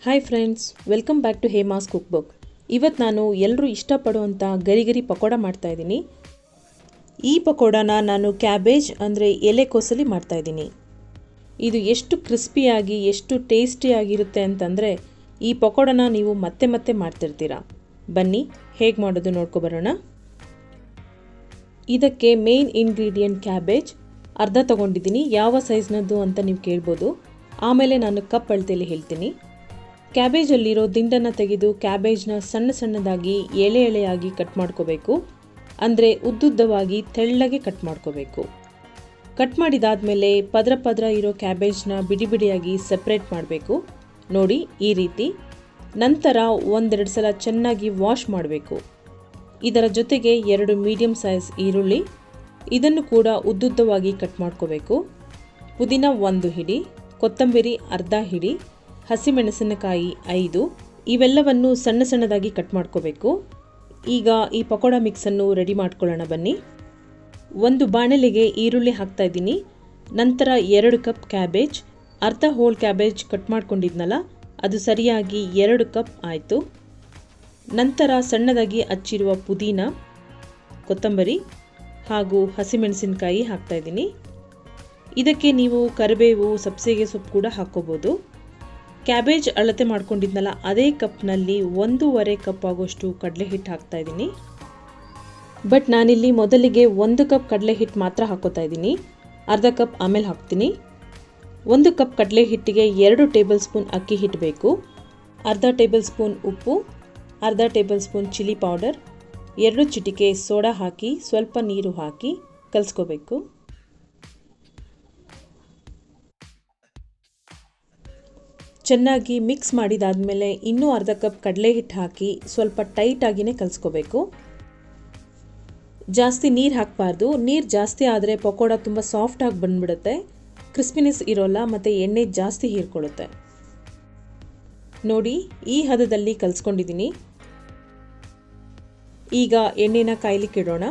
Hi friends, welcome back to Hema's cook book. ಇವತ್ತು ನಾನು ಎಲ್ಲರೂ ಇಷ್ಟಪಡುವಂಥ ಗರಿ ಗರಿ ಪಕೋಡ ಮಾಡ್ತಾಯಿದ್ದೀನಿ. ಈ ಪಕೋಡನ ನಾನು ಕ್ಯಾಬೇಜ್ ಅಂದರೆ ಎಲೆಕೋಸಲ್ಲಿ ಮಾಡ್ತಾಯಿದ್ದೀನಿ. ಇದು ಎಷ್ಟು ಕ್ರಿಸ್ಪಿಯಾಗಿ ಎಷ್ಟು ಟೇಸ್ಟಿಯಾಗಿರುತ್ತೆ ಅಂತಂದರೆ ಈ ಪಕೋಡನ ನೀವು ಮತ್ತೆ ಮತ್ತೆ ಮಾಡ್ತಿರ್ತೀರ. ಬನ್ನಿ ಹೇಗೆ ಮಾಡೋದು ನೋಡ್ಕೊಬರೋಣ. ಇದಕ್ಕೆ ಮೇನ್ ಇಂಗ್ರೀಡಿಯೆಂಟ್ ಕ್ಯಾಬೇಜ್ ಅರ್ಧ ತೊಗೊಂಡಿದ್ದೀನಿ. ಯಾವ ಸೈಜ್ನದ್ದು ಅಂತ ನೀವು ಕೇಳ್ಬೋದು. ಆಮೇಲೆ ನಾನು ಕಪ್ ಅಳತೆಯಲ್ಲಿ ಹೇಳ್ತೀನಿ. ಕ್ಯಾಬೇಜಲ್ಲಿರೋ ದಿಂಡನ್ನು ತೆಗೆದು ಕ್ಯಾಬೇಜ್ನ ಸಣ್ಣ ಸಣ್ಣದಾಗಿ ಎಳೆ ಎಳೆಯಾಗಿ ಕಟ್ ಮಾಡ್ಕೋಬೇಕು. ಅಂದರೆ ಉದ್ದುದ್ದವಾಗಿ ತೆಳ್ಳಗೆ ಕಟ್ ಮಾಡ್ಕೋಬೇಕು. ಕಟ್ ಮಾಡಿದಾದಮೇಲೆ ಪದ್ರ ಪದ್ರ ಇರೋ ಕ್ಯಾಬೇಜ್ನ ಬಿಡಿ ಬಿಡಿಯಾಗಿ ಸಪ್ರೇಟ್ ಮಾಡಬೇಕು. ನೋಡಿ ಈ ರೀತಿ. ನಂತರ ಒಂದೆರಡು ಸಲ ಚೆನ್ನಾಗಿ ವಾಶ್ ಮಾಡಬೇಕು. ಇದರ ಜೊತೆಗೆ 2 ಮೀಡಿಯಮ್ ಸೈಜ್ ಈರುಳ್ಳಿ, ಇದನ್ನು ಕೂಡ ಉದ್ದುದ್ದವಾಗಿ ಕಟ್ ಮಾಡ್ಕೋಬೇಕು. ಪುದೀನ 1 ಹಿಡಿ, ಕೊತ್ತಂಬರಿ ಅರ್ಧ ಹಿಡಿ, ಹಸಿಮೆಣಸಿನಕಾಯಿ 5, ಇವೆಲ್ಲವನ್ನು ಸಣ್ಣ ಸಣ್ಣದಾಗಿ ಕಟ್ ಮಾಡ್ಕೋಬೇಕು. ಈಗ ಈ ಪಕೋಡ ಮಿಕ್ಸನ್ನು ರೆಡಿ ಮಾಡ್ಕೊಳ್ಳೋಣ ಬನ್ನಿ. ಒಂದು ಬಾಣಲೆಗೆ ಈರುಳ್ಳಿ ಹಾಕ್ತಾ ಇದ್ದೀನಿ. ನಂತರ 2 ಕಪ್ ಕ್ಯಾಬೇಜ್, ಅರ್ಧ ಹೋಲ್ ಕ್ಯಾಬೇಜ್ ಕಟ್ ಮಾಡ್ಕೊಂಡಿದ್ನಲ್ಲ ಅದು ಸರಿಯಾಗಿ 2 ಕಪ್ ಆಯಿತು. ನಂತರ ಸಣ್ಣದಾಗಿ ಹಚ್ಚಿರುವ ಪುದೀನ, ಕೊತ್ತಂಬರಿ ಹಾಗೂ ಹಸಿಮೆಣಸಿನಕಾಯಿ ಹಾಕ್ತಾ ಇದ್ದೀನಿ. ಇದಕ್ಕೆ ನೀವು ಕರಿಬೇವು, ಸಬ್ಸಿಗೆ ಸೊಪ್ಪು ಕೂಡ ಹಾಕ್ಕೋಬೋದು. ಕ್ಯಾಬೇಜ್ ಅಳತೆ ಮಾಡ್ಕೊಂಡಿದ್ನಲ್ಲ ಅದೇ ಕಪ್ನಲ್ಲಿ 1.5 ಕಪ್ ಆಗೋಷ್ಟು ಕಡಲೆ ಹಿಟ್ಟು ಹಾಕ್ತಾ ಇದ್ದೀನಿ. ಬಟ್ ನಾನಿಲ್ಲಿ ಮೊದಲಿಗೆ 1 ಕಪ್ ಕಡಲೆ ಹಿಟ್ಟು ಮಾತ್ರ ಹಾಕೋತಾ ಇದ್ದೀನಿ. ಅರ್ಧ ಕಪ್ ಆಮೇಲೆ ಹಾಕ್ತೀನಿ. 1 ಕಪ್ ಕಡಲೆ ಹಿಟ್ಟಿಗೆ 2 ಟೇಬಲ್ ಸ್ಪೂನ್ ಅಕ್ಕಿ ಹಿಟ್ಟು ಬೇಕು. ಅರ್ಧ ಟೇಬಲ್ ಸ್ಪೂನ್ ಉಪ್ಪು, ಅರ್ಧ ಟೇಬಲ್ ಸ್ಪೂನ್ ಚಿಲ್ಲಿ ಪೌಡರ್, 2 ಚಿಟಿಕೆ ಸೋಡಾ ಹಾಕಿ ಸ್ವಲ್ಪ ನೀರು ಹಾಕಿ ಕಲಿಸ್ಕೋಬೇಕು. ಚೆನ್ನಾಗಿ ಮಿಕ್ಸ್ ಮಾಡಿದಾದಮೇಲೆ ಇನ್ನೂ ಅರ್ಧ ಕಪ್ ಕಡಲೆ ಹಿಟ್ಟು ಹಾಕಿ ಸ್ವಲ್ಪ ಟೈಟಾಗಿಯೇ ಕಲಿಸ್ಕೋಬೇಕು. ಜಾಸ್ತಿ ನೀರು ಹಾಕಬಾರ್ದು. ನೀರು ಜಾಸ್ತಿ ಆದರೆ ಪಕೋಡ ತುಂಬ ಸಾಫ್ಟಾಗಿ ಬಂದ್ಬಿಡುತ್ತೆ, ಕ್ರಿಸ್ಪಿನೆಸ್ ಇರೋಲ್ಲ ಮತ್ತು ಎಣ್ಣೆ ಜಾಸ್ತಿ ಹೀರ್ಕೊಳ್ಳುತ್ತೆ. ನೋಡಿ ಈ ಹದದಲ್ಲಿ ಕಲಿಸ್ಕೊಂಡಿದ್ದೀನಿ. ಈಗ ಎಣ್ಣೆನ ಕಾಯ್ಲಿಕ್ಕೆ ಇಡೋಣ.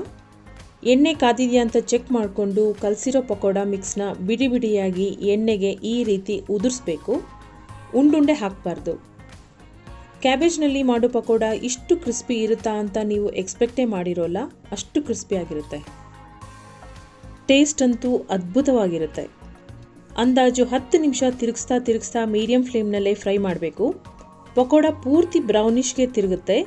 ಎಣ್ಣೆ ಕಾದಿದೆಯಾ ಅಂತ ಚೆಕ್ ಮಾಡಿಕೊಂಡು ಕಲಸಿರೋ ಪಕೋಡ ಮಿಕ್ಸ್ನ ಬಿಡಿ ಬಿಡಿಯಾಗಿ ಎಣ್ಣೆಗೆ ಈ ರೀತಿ ಉದುರಿಸ್ಬೇಕು. ಉಂಡುಂಡೆ ಹಾಕಬಾರ್ದು. ಕ್ಯಾಬೇಜ್ನಲ್ಲಿ ಮಾಡೋ ಪಕೋಡ ಇಷ್ಟು ಕ್ರಿಸ್ಪಿ ಇರುತ್ತಾ ಅಂತ ನೀವು ಎಕ್ಸ್ಪೆಕ್ಟೇ ಮಾಡಿರೋಲ್ಲ, ಅಷ್ಟು ಕ್ರಿಸ್ಪಿಯಾಗಿರುತ್ತೆ. ಟೇಸ್ಟ್ ಅಂತೂ ಅದ್ಭುತವಾಗಿರುತ್ತೆ. ಅಂದಾಜು 10 ನಿಮಿಷ ತಿರುಗಿಸ್ತಾ ಮೀಡಿಯಂ ಫ್ಲೇಮ್ನಲ್ಲೇ ಫ್ರೈ ಮಾಡಬೇಕು. ಪಕೋಡ ಪೂರ್ತಿ ಬ್ರೌನಿಷ್ಗೆ ತಿರುಗುತ್ತೆ.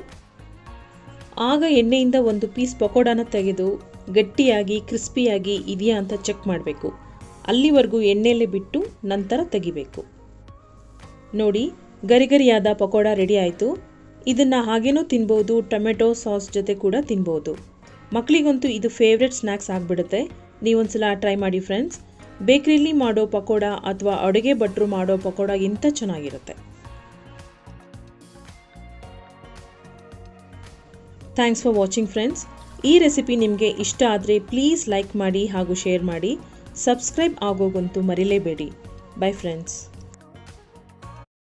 ಆಗ ಎಣ್ಣೆಯಿಂದ ಒಂದು ಪೀಸ್ ಪಕೋಡನ ತೆಗೆದು ಗಟ್ಟಿಯಾಗಿ ಕ್ರಿಸ್ಪಿಯಾಗಿ ಇದೆಯಾ ಅಂತ ಚೆಕ್ ಮಾಡಬೇಕು. ಅಲ್ಲಿವರೆಗೂ ಎಣ್ಣೆಯಲ್ಲೇ ಬಿಟ್ಟು ನಂತರ ತೆಗಿಬೇಕು. ನೋಡಿ ಗರಿಗರಿಯಾದ ಪಕೋಡ ರೆಡಿ ಆಯಿತು. ಇದನ್ನು ಹಾಗೇನೂ ತಿನ್ಬೋದು, ಟೊಮೆಟೊ ಸಾಸ್ ಜೊತೆ ಕೂಡ ತಿನ್ಬೋದು. ಮಕ್ಕಳಿಗಂತೂ ಇದು ಫೇವ್ರೆಟ್ ಸ್ನ್ಯಾಕ್ಸ್ ಆಗಿಬಿಡುತ್ತೆ. ನೀವೊಂದ್ಸಲ ಟ್ರೈ ಮಾಡಿ ಫ್ರೆಂಡ್ಸ್. ಬೇಕ್ರಿಲಿ ಮಾಡೋ ಪಕೋಡ ಅಥವಾ ಅಡುಗೆ ಭಟ್ರು ಮಾಡೋ ಪಕೋಡ ಇಂಥ ಚೆನ್ನಾಗಿರುತ್ತೆ. Thanks for watching friends. ಈ ರೆಸಿಪಿ ನಿಮಗೆ ಇಷ್ಟ ಆದರೆ ಪ್ಲೀಸ್ ಲೈಕ್ ಮಾಡಿ ಹಾಗೂ ಶೇರ್ ಮಾಡಿ. ಸಬ್ಸ್ಕ್ರೈಬ್ ಆಗೋಗಂತೂ ಮರಿಲೇಬೇಡಿ. Bye friends.